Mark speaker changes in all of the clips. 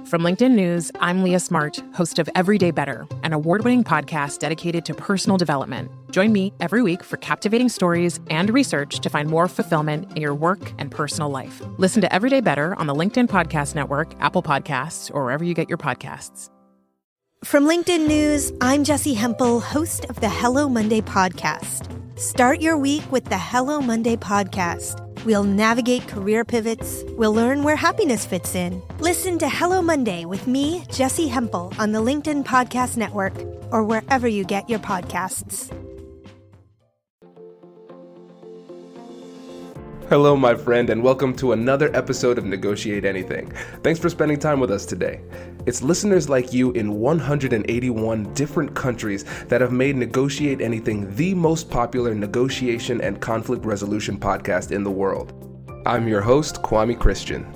Speaker 1: From LinkedIn News, I'm Leah Smart, host of Everyday Better, an award-winning podcast dedicated to personal development. Join me every week for captivating stories and research to find more fulfillment in your work and personal life. Listen to Everyday Better on the LinkedIn Podcast Network, Apple Podcasts, or wherever you get your podcasts.
Speaker 2: From LinkedIn News, I'm Jessie Hempel, host of the Hello Monday podcast. Start your week with the Hello Monday podcast. We'll navigate career pivots. We'll learn where happiness fits in. Listen to Hello Monday with me, Jessie Hempel, on the LinkedIn Podcast Network or wherever you get your podcasts.
Speaker 3: Hello, my friend, and welcome to another episode of Negotiate Anything. Thanks for spending time with us today. It's listeners like you in 181 different countries that have made Negotiate Anything the most popular negotiation and conflict resolution podcast in the world. I'm your host, Kwame Christian.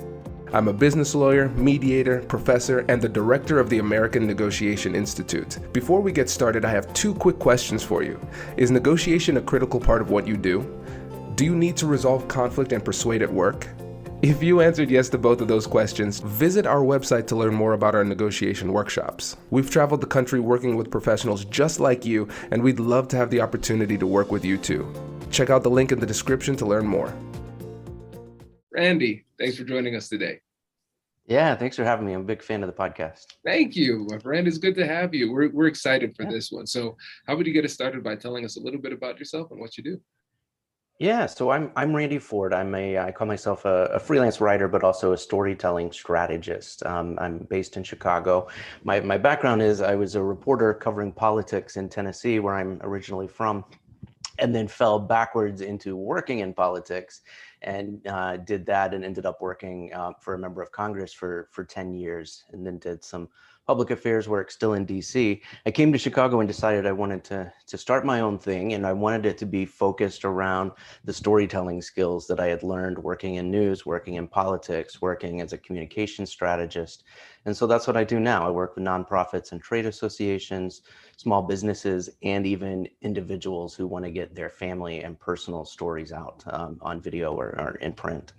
Speaker 3: I'm a business lawyer, mediator, professor, and the director of the American Negotiation Institute. Before we get started, I have two quick questions for you. Is negotiation a critical part of what you do? Do you need to resolve conflict and persuade at work? If you answered yes to both of those questions, visit our website to learn more about our negotiation workshops. We've traveled the country working with professionals just like you, and we'd love to have the opportunity to work with you too. Check out the link in the description to learn more. Randy, thanks for joining us today.
Speaker 4: Yeah, thanks for having me. I'm a big fan of the podcast.
Speaker 3: Thank you, my friend. It's good to have you. We're excited for this one. So how would you get us started by telling us a little bit about yourself and what you do?
Speaker 4: Yeah, so I'm Randy Ford. I call myself a freelance writer, but also a storytelling strategist. I'm based in Chicago. My background is I was a reporter covering politics in Tennessee, where I'm originally from, and then fell backwards into working in politics, and did that and ended up working for a member of Congress for 10 years, and then did some public affairs work still in DC. I came to Chicago and decided I wanted to start my own thing, and I wanted it to be focused around the storytelling skills that I had learned working in news, working in politics, working as a communication strategist. And so that's what I do now. I work with nonprofits and trade associations, small businesses, and even individuals who want to get their family and personal stories out on video or in print.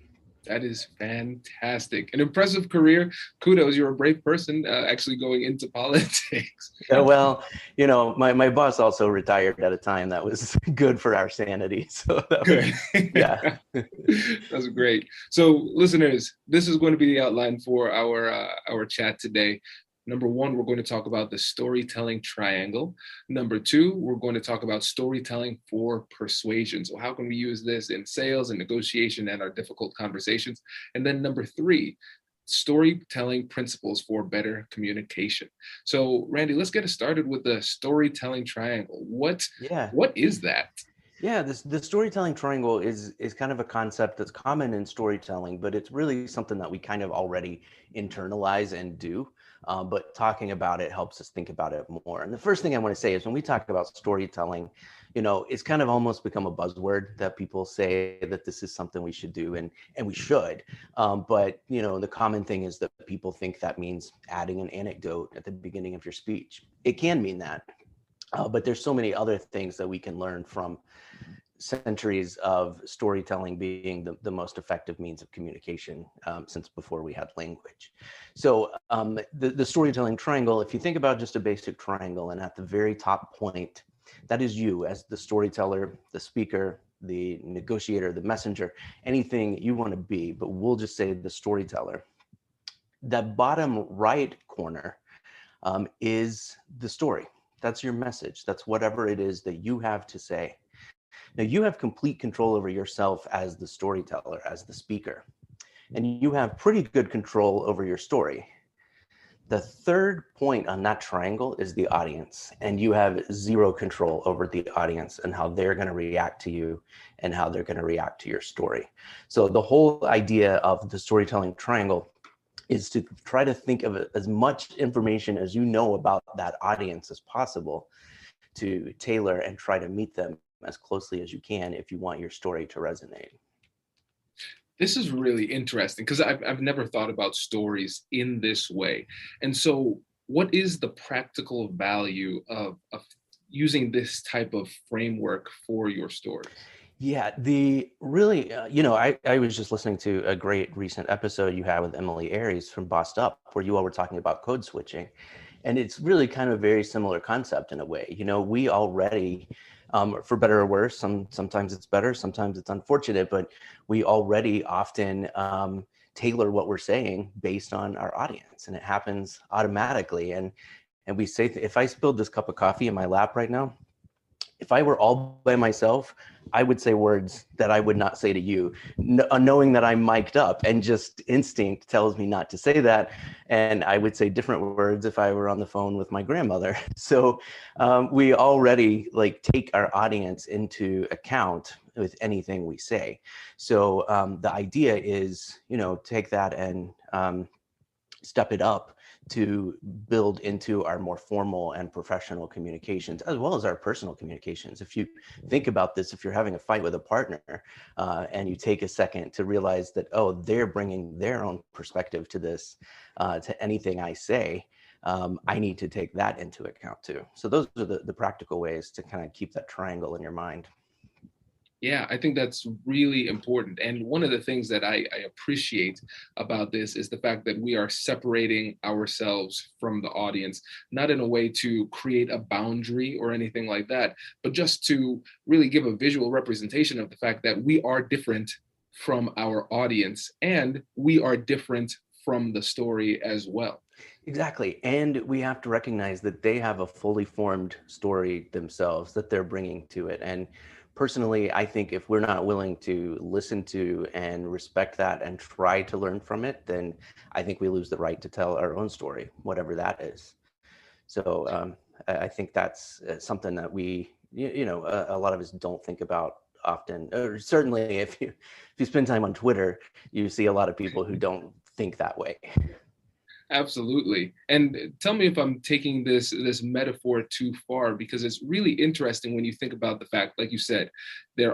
Speaker 3: That is fantastic. An impressive career. Kudos. You're a brave person actually going into politics.
Speaker 4: Yeah, well, you know, my boss also retired at a time that was good for our sanity. So that
Speaker 3: good.
Speaker 4: Yeah.
Speaker 3: That's great. So listeners, this is going to be the outline for our chat today. Number one, we're going to talk about the storytelling triangle. Number two, we're going to talk about storytelling for persuasion. So how can we use this in sales and negotiation and our difficult conversations? And then number three, storytelling principles for better communication. So Randy, let's get started with the storytelling triangle. What is that?
Speaker 4: Yeah, the storytelling triangle is kind of a concept that's common in storytelling, but it's really something that we kind of already internalize and do. But talking about it helps us think about it more. And the first thing I want to say is when we talk about storytelling, you know, it's kind of almost become a buzzword that people say that this is something we should do, and we should. But, you know, the common thing is that people think that means adding an anecdote at the beginning of your speech. It can mean that. But there's so many other things that we can learn from centuries of storytelling being the most effective means of communication since before we had language. So the storytelling triangle, if you think about just a basic triangle, and at the very top point, that is you as the storyteller, the speaker, the negotiator, the messenger, anything you want to be, but we'll just say the storyteller. That bottom right corner is the story. That's your message. That's whatever it is that you have to say. Now, you have complete control over yourself as the storyteller, as the speaker, and you have pretty good control over your story. The third point on that triangle is the audience, and you have zero control over the audience and how they're going to react to you and how they're going to react to your story. So the whole idea of the storytelling triangle is to try to think of as much information as you know about that audience as possible to tailor and try to meet them as closely as you can if you want your story to resonate.
Speaker 3: This is really interesting because I've never thought about stories in this way. And so what is the practical value of using this type of framework for your story?
Speaker 4: Yeah, the really, I was just listening to a great recent episode you had with Emily Aries from Bossed Up, where you all were talking about code switching. And it's really kind of a very similar concept in a way. We already, for better or worse, sometimes it's better, sometimes it's unfortunate, but we already often tailor what we're saying based on our audience, and it happens automatically. And we say, if I spilled this cup of coffee in my lap right now, if I were all by myself, I would say words that I would not say to you, knowing that I'm mic'd up, and just instinct tells me not to say that. And I would say different words if I were on the phone with my grandmother. So we already take our audience into account with anything we say. So the idea is, take that and step it up to build into our more formal and professional communications, as well as our personal communications. If you think about this, if you're having a fight with a partner and you take a second to realize that, oh, they're bringing their own perspective to this, to anything I say, I need to take that into account too. So those are the practical ways to kind of keep that triangle in your mind.
Speaker 5: Yeah, I think that's really important. And one of the things that I appreciate about this is the fact that we are separating ourselves from the audience, not in a way to create a boundary or anything like that, but just to really give a visual representation of the fact that we are different from our audience, and we are different from the story as well.
Speaker 4: Exactly. And we have to recognize that they have a fully formed story themselves that they're bringing to it. And personally, I think if we're not willing to listen to and respect that and try to learn from it, then I think we lose the right to tell our own story, whatever that is. So I think that's something that we, a lot of us don't think about often. Or certainly if you spend time on Twitter, you see a lot of people who don't think that way.
Speaker 5: Absolutely. And tell me if I'm taking this metaphor too far, because it's really interesting when you think about the fact, like you said, they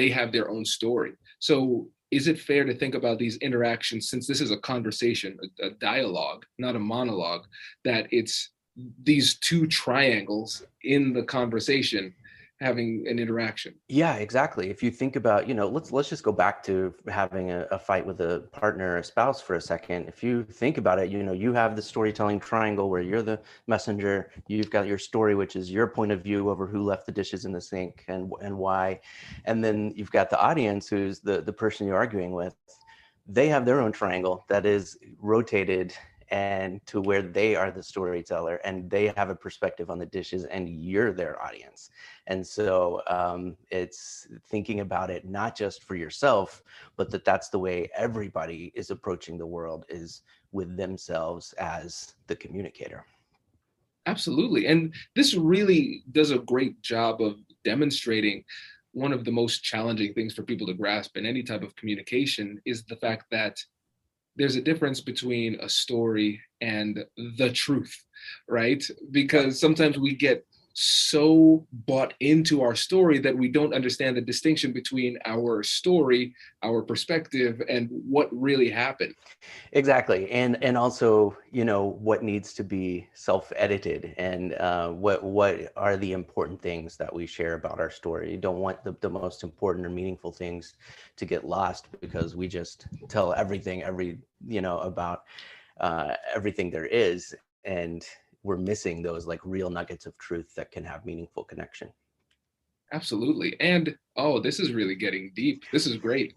Speaker 5: have their own story. So is it fair to think about these interactions, since this is a conversation, a dialogue, not a monologue, that it's these two triangles in the conversation having an interaction?
Speaker 4: Yeah, exactly. If you think about, let's just go back to having a fight with a partner or a spouse for a second. If you think about it, you have the storytelling triangle where you're the messenger. You've got your story, which is your point of view over who left the dishes in the sink and why. And then you've got the audience, who's the person you're arguing with. They have their own triangle that is rotated and to where they are the storyteller, and they have a perspective on the dishes, and you're their audience. And so it's thinking about it not just for yourself, but that's the way everybody is approaching the world, is with themselves as the communicator.
Speaker 5: Absolutely. And this really does a great job of demonstrating one of the most challenging things for people to grasp in any type of communication, is the fact that there's a difference between a story and the truth, right? Because sometimes we get so bought into our story that we don't understand the distinction between our story, our perspective, and what really happened.
Speaker 4: Exactly. And also, what needs to be self-edited, and what are the important things that we share about our story. You don't want the most important or meaningful things to get lost because we just tell everything, about everything there is. And we're missing those real nuggets of truth that can have meaningful connection.
Speaker 5: Absolutely. And this is really getting deep. This is great.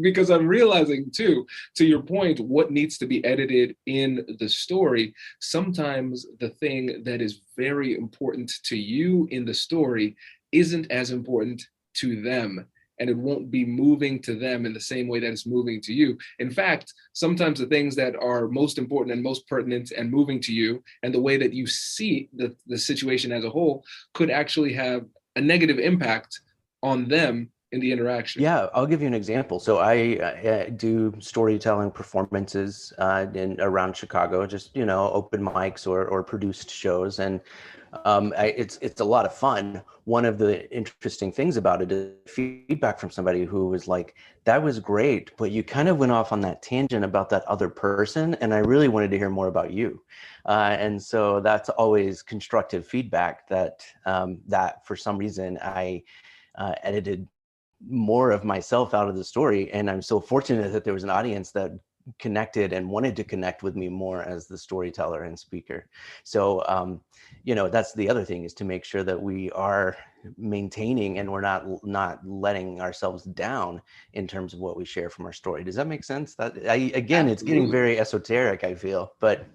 Speaker 5: because I'm realizing too, to your point, what needs to be edited in the story. Sometimes the thing that is very important to you in the story isn't as important to them, and it won't be moving to them in the same way that it's moving to you. In fact, sometimes the things that are most important and most pertinent and moving to you, and the way that you see the situation as a whole, could actually have a negative impact on them in the interaction?
Speaker 4: Yeah, I'll give you an example. So I do storytelling performances around Chicago, just open mics or produced shows, and it's a lot of fun. One of the interesting things about it is feedback from somebody who was like, "That was great, but you kind of went off on that tangent about that other person, and I really wanted to hear more about you." And so that's always constructive feedback that for some reason I edited more of myself out of the story. And I'm so fortunate that there was an audience that connected and wanted to connect with me more as the storyteller and speaker. So, that's the other thing, is to make sure that we are maintaining and we're not letting ourselves down in terms of what we share from our story. Does that make sense? Again, it's getting very esoteric, I feel, but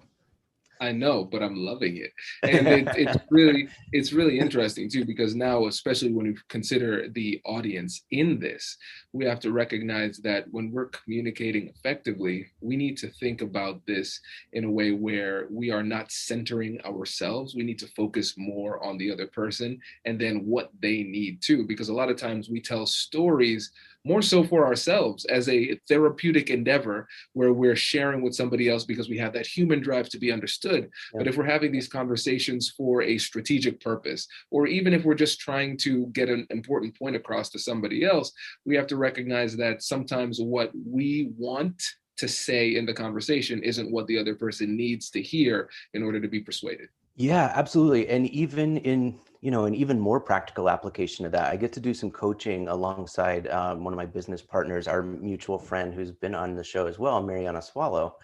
Speaker 5: I know, but I'm loving it. And it's really interesting too, because now, especially when we consider the audience in this, we have to recognize that when we're communicating effectively, we need to think about this in a way where we are not centering ourselves. We need to focus more on the other person and then what they need too, because a lot of times we tell stories more so for ourselves as a therapeutic endeavor where we're sharing with somebody else because we have that human drive to be understood. Yeah. But if we're having these conversations for a strategic purpose, or even if we're just trying to get an important point across to somebody else, we have to recognize that sometimes what we want to say in the conversation isn't what the other person needs to hear in order to be persuaded.
Speaker 4: Yeah, absolutely. And even in, an even more practical application of that, I get to do some coaching alongside one of my business partners, our mutual friend who's been on the show as well, Mariana Swallow.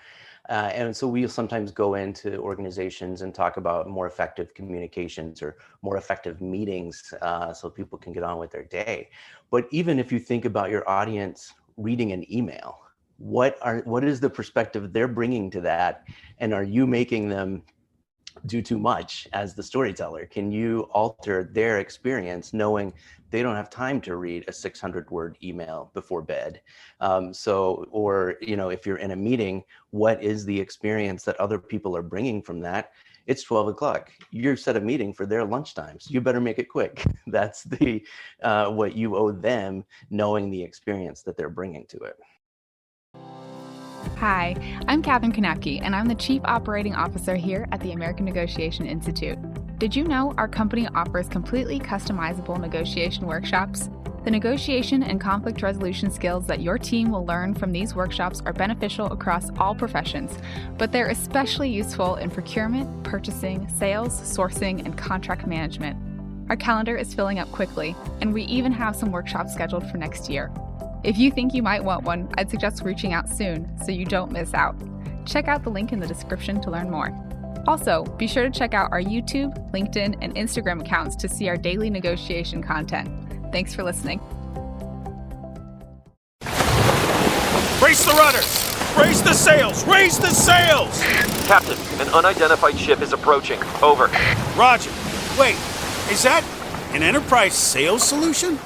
Speaker 4: And so we'll sometimes go into organizations and talk about more effective communications or more effective meetings so people can get on with their day. But even if you think about your audience reading an email, what is the perspective they're bringing to that? And are you making them do too much as the storyteller? Can you alter their experience knowing they don't have time to read a 600-word email before bed? Or if you're in a meeting, what is the experience that other people are bringing from that? It's 12 o'clock. You're set a meeting for their lunchtime, so you better make it quick. That's what you owe them, knowing the experience that they're bringing to it.
Speaker 6: Hi, I'm Katherine Kanapke, and I'm the Chief Operating Officer here at the American Negotiation Institute. Did you know our company offers completely customizable negotiation workshops? The negotiation and conflict resolution skills that your team will learn from these workshops are beneficial across all professions, but they're especially useful in procurement, purchasing, sales, sourcing, and contract management. Our calendar is filling up quickly, and we even have some workshops scheduled for next year. If you think you might want one, I'd suggest reaching out soon so you don't miss out. Check out the link in the description to learn more. Also, be sure to check out our YouTube, LinkedIn, and Instagram accounts to see our daily negotiation content. Thanks for listening.
Speaker 7: Brace the rudders! Raise the sails! Raise the sails!
Speaker 8: Captain, an unidentified ship is approaching. Over.
Speaker 7: Roger. Wait, is that an enterprise sales solution?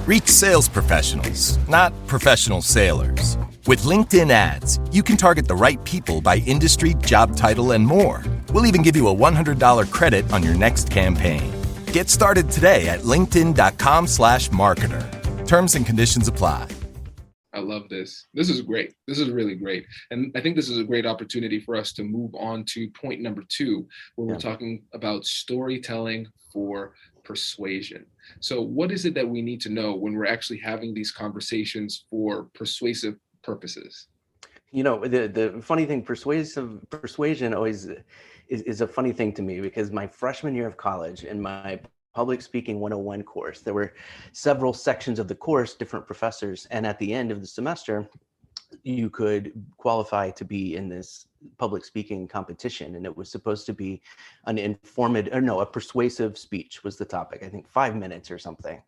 Speaker 9: Reach sales professionals, not professional sailors. With LinkedIn ads, you can target the right people by industry, job title, and more. We'll even give you a $100 credit on your next campaign. Get started today at linkedin.com/marketer. Terms and conditions apply.
Speaker 5: I love this. This is great. This is really great. And I think this is a great opportunity for us to move on to point number 2, where we're talking about storytelling for persuasion. So what is it that we need to know when we're actually having these conversations for persuasive purposes?
Speaker 4: The funny thing, persuasion always is a funny thing to me, because my freshman year of college, in my public speaking 101 course, there were several sections of the course, different professors, and at the end of the semester, you could qualify to be in this public speaking competition, and it was supposed to be a persuasive speech was the topic. I think 5 minutes or something.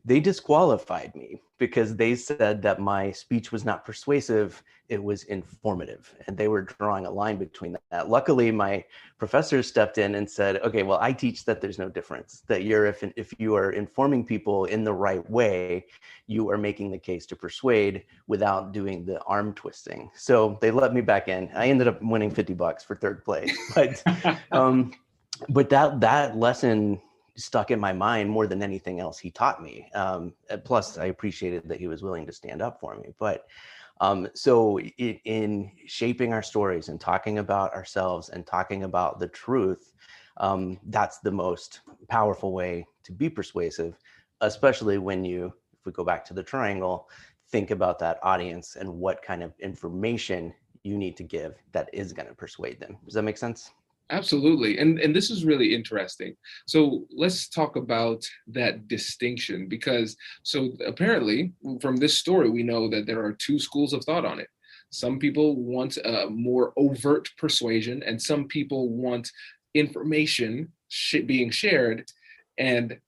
Speaker 4: They disqualified me because they said that my speech was not persuasive, it was informative, and they were drawing a line between that. Luckily, my professor stepped in and said, okay, well, I teach that there's no difference, that if you are informing people in the right way, you are making the case to persuade without doing the arm twisting. So they let me back in. I ended up winning $50 for third place, but that lesson stuck in my mind more than anything else he taught me. Plus, I appreciated that he was willing to stand up for me. But so in shaping our stories and talking about ourselves and talking about the truth, that's the most powerful way to be persuasive, especially when you, if we go back to the triangle, think about that audience and what kind of information you need to give that is going to persuade them. Does that make sense?
Speaker 5: Absolutely. And this is really interesting. So let's talk about that distinction, because so apparently from this story, we know that there are two schools of thought on it. Some people want a more overt persuasion, and some people want information being shared and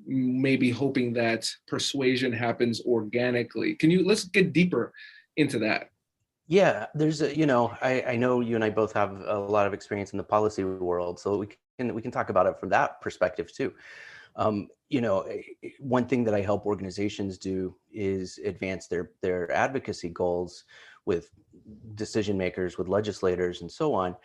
Speaker 5: maybe hoping that persuasion happens organically. Let's get deeper into that.
Speaker 4: Yeah, there's a, I know you and I both have a lot of experience in the policy world, so we can talk about it from that perspective too. One thing that I help organizations do is advance their advocacy goals with decision makers, with legislators, and so on.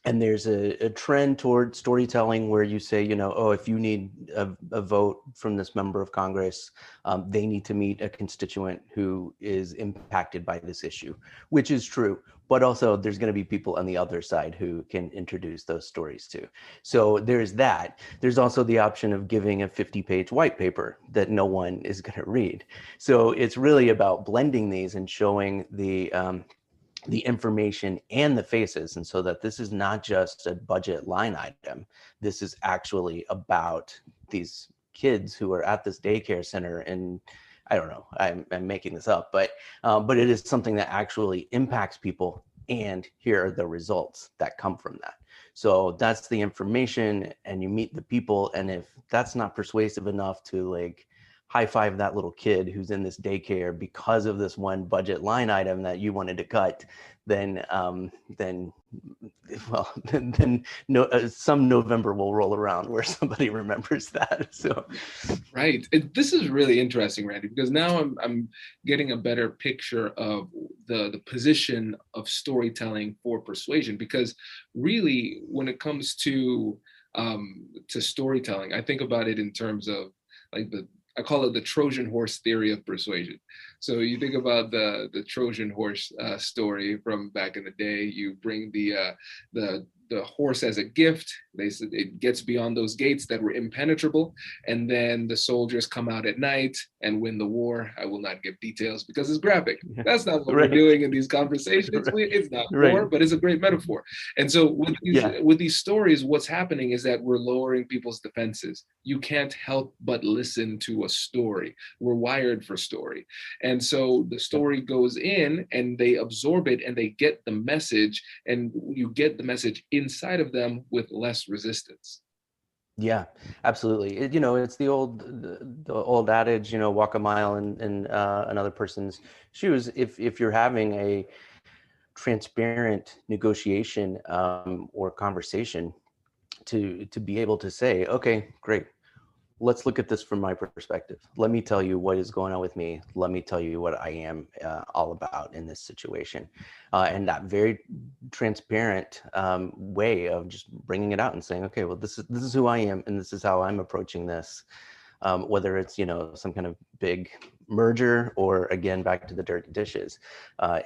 Speaker 4: And there's a trend toward storytelling where you say, if you need a vote from this member of Congress, they need to meet a constituent who is impacted by this issue, which is true. But also there's going to be people on the other side who can introduce those stories too. So there's that. There's also the option of giving a 50-page white paper that no one is going to read. So it's really about blending these and showing the information and the faces, and so that this is not just a budget line item. This is actually about these kids who are at this daycare center, and I don't know, I'm making this up, but it is something that actually impacts people, and here are the results that come from that. So that's the information, and you meet the people, and if that's not persuasive enough to high five that little kid who's in this daycare because of this one budget line item that you wanted to cut, then some November will roll around where somebody remembers that. So,
Speaker 5: right. This is really interesting, Randy, because now I'm getting a better picture of the position of storytelling for persuasion. Because really, when it comes to storytelling, I think about it in terms of I call it the Trojan horse theory of persuasion. So you think about the Trojan horse story from back in the day. You bring the horse as a gift. They said it gets beyond those gates that were impenetrable, and then the soldiers come out at night and win the war. I will not give details because it's graphic. That's not what we're doing in these conversations. It's not war, but it's a great metaphor. And so with these stories, what's happening is that we're lowering people's defenses. You can't help but listen to a story. We're wired for story. And so the story goes in and they absorb it and they get the message, and you get the message inside of them with less resistance.
Speaker 4: Yeah, absolutely. It's the old adage, walk a mile in another person's shoes. If you're having a transparent negotiation or conversation, to be able to say, okay, great, let's look at this from my perspective. Let me tell you what is going on with me. Let me tell you what I am all about in this situation. And that very transparent way of just bringing it out and saying, okay, well, this is who I am, and this is how I'm approaching this. Whether it's, some kind of big merger or, again, back to the dirty dishes,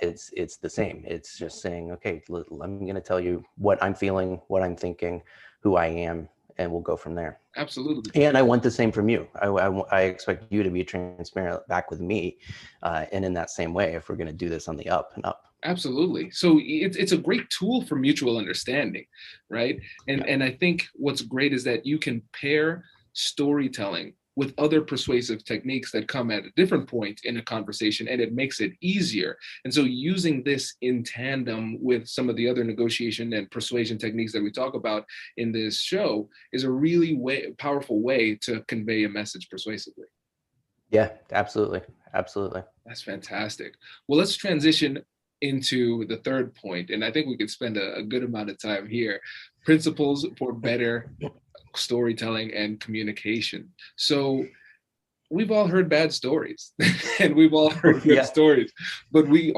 Speaker 4: it's the same. It's just saying, okay, I'm going to tell you what I'm feeling, what I'm thinking, who I am, and we'll go from there.
Speaker 5: Absolutely.
Speaker 4: And I want the same from you. I expect you to be transparent back with me, and in that same way, if we're going to do this on the up and up.
Speaker 5: Absolutely. So it's a great tool for mutual understanding, right? And I think what's great is that you can pair storytelling with other persuasive techniques that come at a different point in a conversation, and it makes it easier. And so using this in tandem with some of the other negotiation and persuasion techniques that we talk about in this show is a really powerful way to convey a message persuasively.
Speaker 4: Yeah, absolutely. Absolutely.
Speaker 5: That's fantastic. Well, let's transition into the third point, and I think we could spend a good amount of time here. Principles for better storytelling and communication. So we've all heard bad stories and we've all heard good stories, but we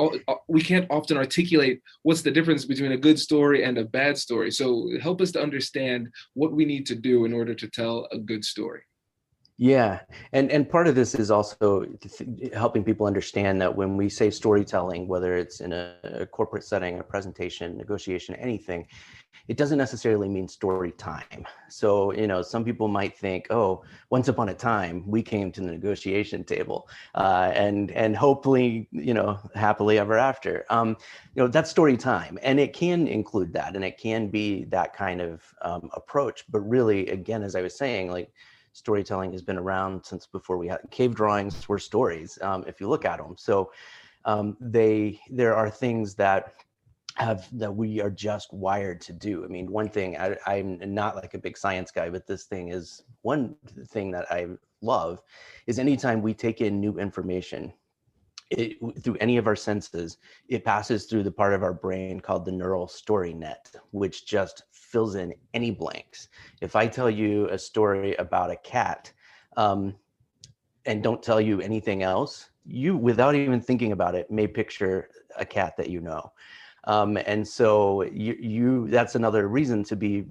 Speaker 5: can't often articulate what's the difference between a good story and a bad story. So help us to understand what we need to do in order to tell a good story.
Speaker 4: Yeah, and part of this is also helping people understand that when we say storytelling, whether it's in a corporate setting, a presentation, negotiation, anything, it doesn't necessarily mean story time. So, some people might think, oh, once upon a time, we came to the negotiation table and hopefully, happily ever after. That's story time. And it can include that, and it can be that kind of approach. But really, again, as I was saying, like, storytelling has been around since before we had cave drawings were stories, if you look at them. So there are things that we are just wired to do. I mean, one thing, I'm not like a big science guy, but this thing is one thing that I love is anytime we take in new information, through any of our senses, it passes through the part of our brain called the neural story net, which just fills in any blanks. If I tell you a story about a cat and don't tell you anything else, you, without even thinking about it, may picture a cat that you know. And so that's another reason to be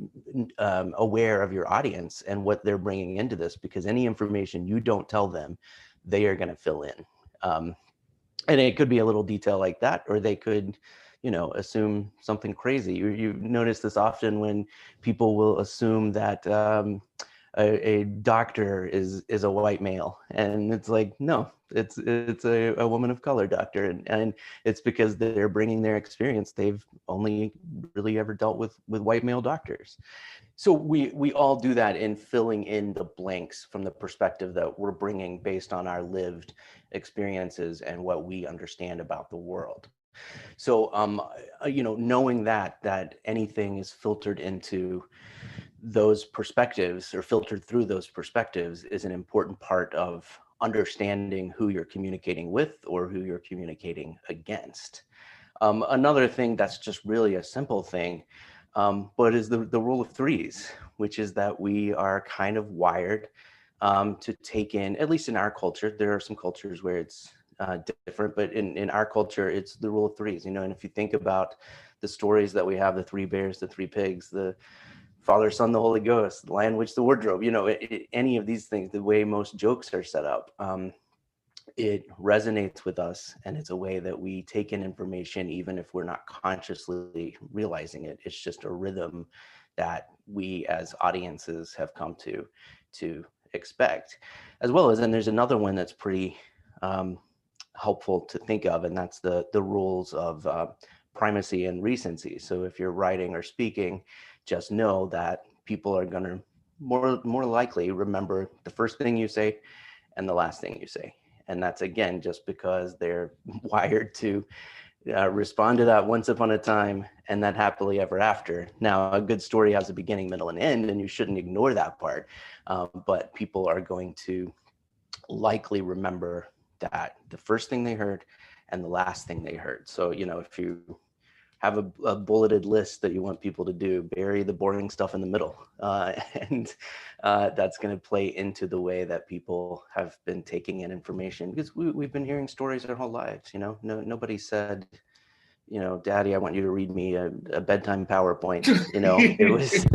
Speaker 4: aware of your audience and what they're bringing into this, because any information you don't tell them, they are going to fill in. And it could be a little detail like that, or they could, assume something crazy. You notice this often when people will assume that a doctor is a white male, and it's like, no, it's a woman of color doctor, and it's because they're bringing their experience. They've only really ever dealt with white male doctors. So we all do that in filling in the blanks from the perspective that we're bringing based on our lived experiences and what we understand about the world. So, knowing that anything is filtered into those perspectives or filtered through those perspectives is an important part of understanding who you're communicating with or who you're communicating against. Another thing that's just really a simple thing, but is the rule of threes, which is that we are kind of wired to take in, at least in our culture. There are some cultures where it's different, but in our culture, it's the rule of threes, and if you think about the stories that we have, the three bears, the three pigs, the Father, Son, the Holy Ghost, the Lion, Witch, the Wardrobe, any of these things, the way most jokes are set up, it resonates with us, and it's a way that we take in information, even if we're not consciously realizing it. It's just a rhythm that we as audiences have come to expect, as well as, and there's another one that's pretty helpful to think of, and that's the rules of primacy and recency. So if you're writing or speaking, just know that people are going to more likely remember the first thing you say and the last thing you say. And that's, again, just because they're wired to respond to that once upon a time and that happily ever after. Now, a good story has a beginning, middle, and end, and you shouldn't ignore that part. But people are going to likely remember that the first thing they heard and the last thing they heard. So, if you have a bulleted list that you want people to do, bury the boring stuff in the middle. And that's going to play into the way that people have been taking in information, because we've been hearing stories our whole lives. Nobody said, Daddy, I want you to read me a bedtime PowerPoint. It was,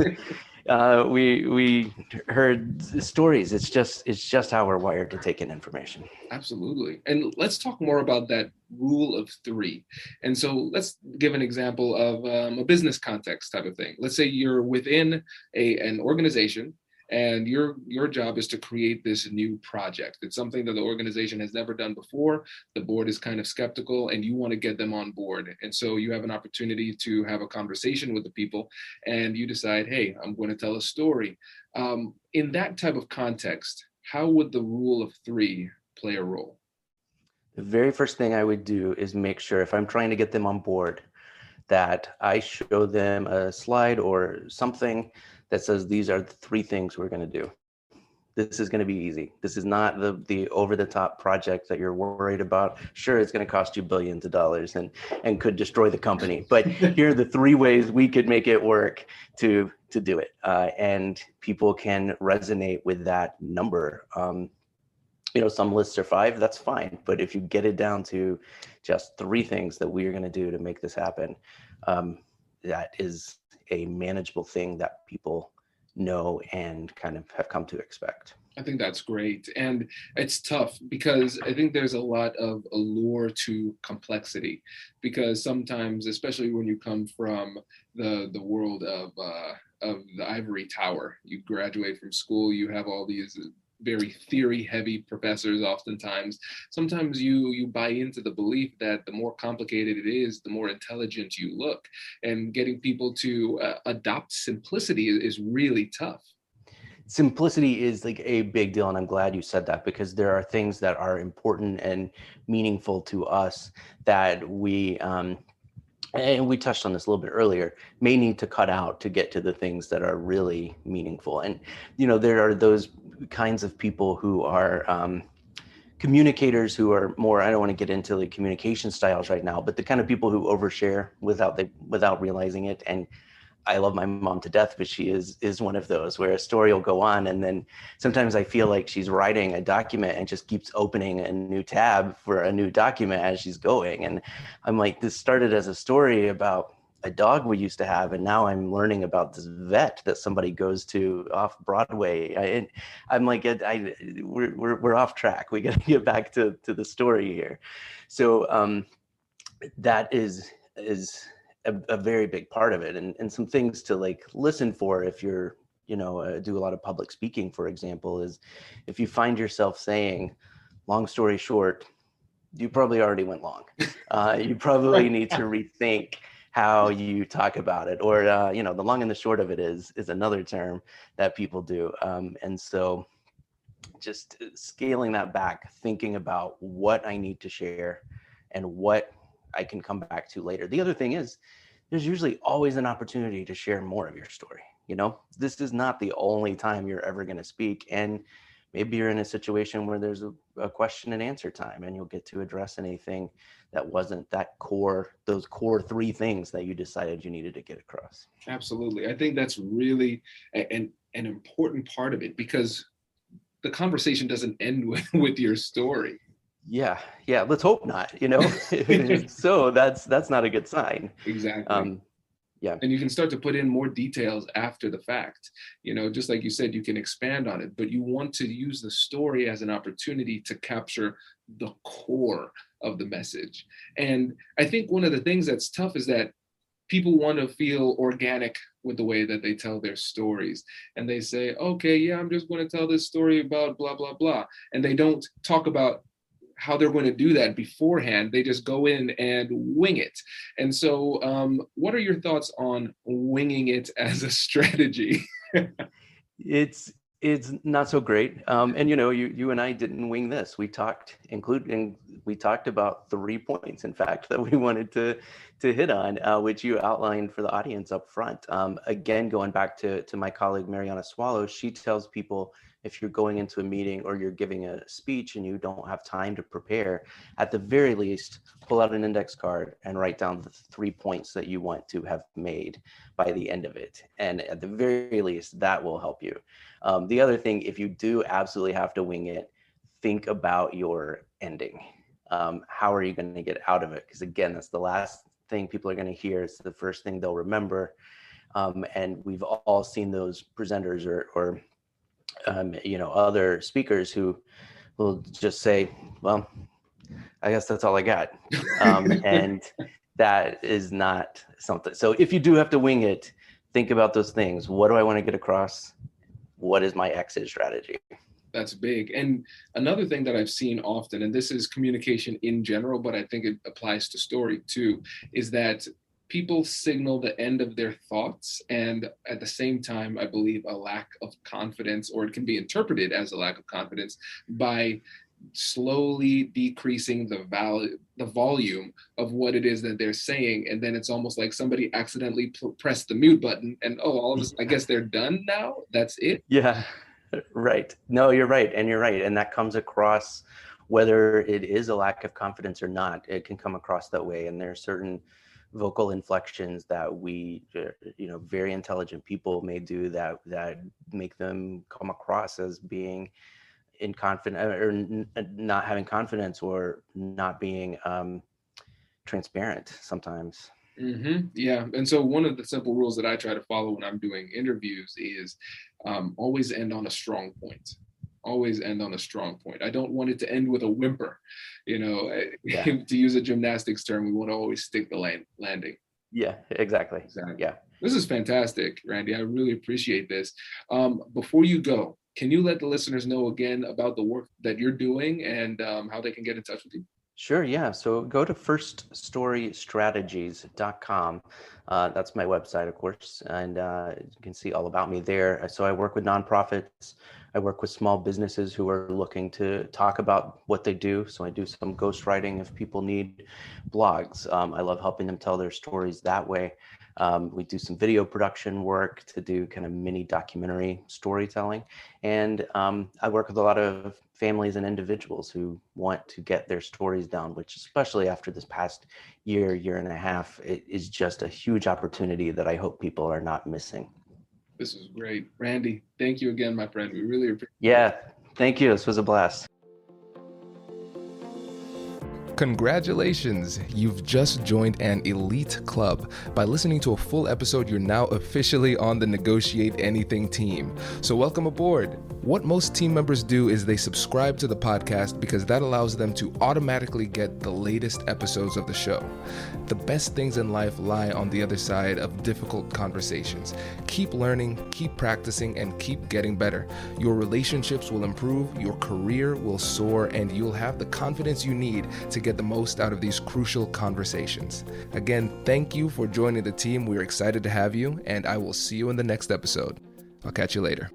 Speaker 4: we heard stories. It's just how we're wired to take in information.
Speaker 5: Absolutely. And let's talk more about that rule of three. And so let's give an example of a business context type of thing. Let's say you're within an organization, and your job is to create this new project. It's something that the organization has never done before. The board is kind of skeptical, and you want to get them on board. And so you have an opportunity to have a conversation with the people, and you decide, hey, I'm going to tell a story. In that type of context, how would the rule of three play a role?
Speaker 4: The very first thing I would do is make sure, if I'm trying to get them on board, that I show them a slide or something that says, these are the three things we're going to do. This is going to be easy. This is not the over-the-top project that you're worried about. Sure, it's going to cost you billions of dollars and could destroy the company. But here are the three ways we could make it work to do it. And people can resonate with that number. Some lists are 5, that's fine. But if you get it down to just 3 things that we are going to do to make this happen, that is a manageable thing that people know and kind of have come to expect.
Speaker 5: I think that's great. And it's tough because I think there's a lot of allure to complexity, because sometimes, especially when you come from the world of the ivory tower, you graduate from school, you have all these very theory heavy professors. Oftentimes, sometimes you buy into the belief that the more complicated it is, the more intelligent you look, and getting people to adopt simplicity is really tough.
Speaker 4: Simplicity is like a big deal, and I'm glad you said that, because there are things that are important and meaningful to us that we and we touched on this a little bit earlier, may need to cut out to get to the things that are really meaningful. And there are those kinds of people who are communicators who are more, I don't want to get into the communication styles right now, but the kind of people who overshare without realizing it. And I love my mom to death, but she is one of those where a story will go on, and then sometimes I feel like she's writing a document and just keeps opening a new tab for a new document as she's going. And I'm like, this started as a story about a dog we used to have, and now I'm learning about this vet that somebody goes to off Broadway. I'm like, we're off track. We got to get back to the story here. So that is a very big part of it, and some things to like listen for if you're do a lot of public speaking, for example, is if you find yourself saying, long story short, you probably already went long. You probably need to rethink how you talk about it, or the long and the short of it is another term that people do, and so just scaling that back, thinking about what I need to share and what I can come back to later. The other thing is, there's usually always an opportunity to share more of your story. This is not the only time you're ever going to speak. And maybe you're in a situation where there's a question and answer time, and you'll get to address anything that wasn't those core 3 things that you decided you needed to get across.
Speaker 5: Absolutely. I think that's really an important part of it, because the conversation doesn't end with your story.
Speaker 4: Yeah. Let's hope not, So that's not a good sign.
Speaker 5: Exactly.
Speaker 4: Yeah.
Speaker 5: And you can start to put in more details after the fact, just like you said, you can expand on it, but you want to use the story as an opportunity to capture the core of the message. And I think one of the things that's tough is that people want to feel organic with the way that they tell their stories. And they say, okay, yeah, I'm just going to tell this story about blah, blah, blah. And they don't talk about how they're going to do that beforehand. They just go in and wing it. And so what are your thoughts on winging it as a strategy?
Speaker 4: It's not so great. And you and I didn't wing this. We talked about 3 points, in fact, that we wanted to hit on, which you outlined for the audience up front. Again, going back to my colleague Mariana Swallow, she tells people, if you're going into a meeting or you're giving a speech and you don't have time to prepare, at the very least, pull out an index card and write down the 3 points that you want to have made by the end of it. And at the very least, that will help you. The other thing, if you do absolutely have to wing it, think about your ending. How are you going to get out of it? Because again, that's the last thing people are going to hear. It's the first thing they'll remember. And we've all seen those presenters or other speakers who will just say, well, I guess that's all I got. And that is not something. So if you do have to wing it, think about those things. What do I want to get across? What is my exit strategy?
Speaker 5: That's big. And another thing that I've seen often, and this is communication in general, but I think it applies to story too, is that people signal the end of their thoughts, and at the same time, I believe a lack of confidence, or it can be interpreted as a lack of confidence, by slowly decreasing the volume of what it is that they're saying. And then it's almost like somebody accidentally pressed the mute button, and all of this, I guess they're done now. That's it.
Speaker 4: Yeah, right. No, you're right. And you're right. And that comes across, whether it is a lack of confidence or not, it can come across that way. And there are certain vocal inflections that we, very intelligent people may do that make them come across as being in confidence or not having confidence or not being transparent sometimes.
Speaker 5: Yeah. And so one of the simple rules that I try to follow when I'm doing interviews is always end on a strong point. Always end on a strong point. I don't want it to end with a whimper.
Speaker 4: Yeah.
Speaker 5: To use a gymnastics term, we want to always stick the landing.
Speaker 4: Yeah, exactly.
Speaker 5: Yeah. This is fantastic, Randy. I really appreciate this. Before you go, can you let the listeners know again about the work that you're doing and how they can get in touch with you?
Speaker 4: Sure. Yeah. So go to firststorystrategies.com. That's my website, of course, and you can see all about me there. So I work with nonprofits. I work with small businesses who are looking to talk about what they do. So I do some ghostwriting if people need blogs. I love helping them tell their stories that way. We do some video production work to do kind of mini documentary storytelling. And I work with a lot of families and individuals who want to get their stories down, which especially after this past year and a half, it is just a huge opportunity that I hope people are not missing.
Speaker 5: This is great. Randy, thank you again, my friend. We really appreciate it.
Speaker 4: Yeah, thank you. This was a blast.
Speaker 3: Congratulations! You've just joined an elite club. By listening to a full episode, you're now officially on the Negotiate Anything team. So welcome aboard. What most team members do is they subscribe to the podcast because that allows them to automatically get the latest episodes of the show. The best things in life lie on the other side of difficult conversations. Keep learning, keep practicing, and keep getting better. Your relationships will improve, your career will soar, and you'll have the confidence you need to get the most out of these crucial conversations. Again, thank you for joining the team. We're excited to have you, and I will see you in the next episode. I'll catch you later.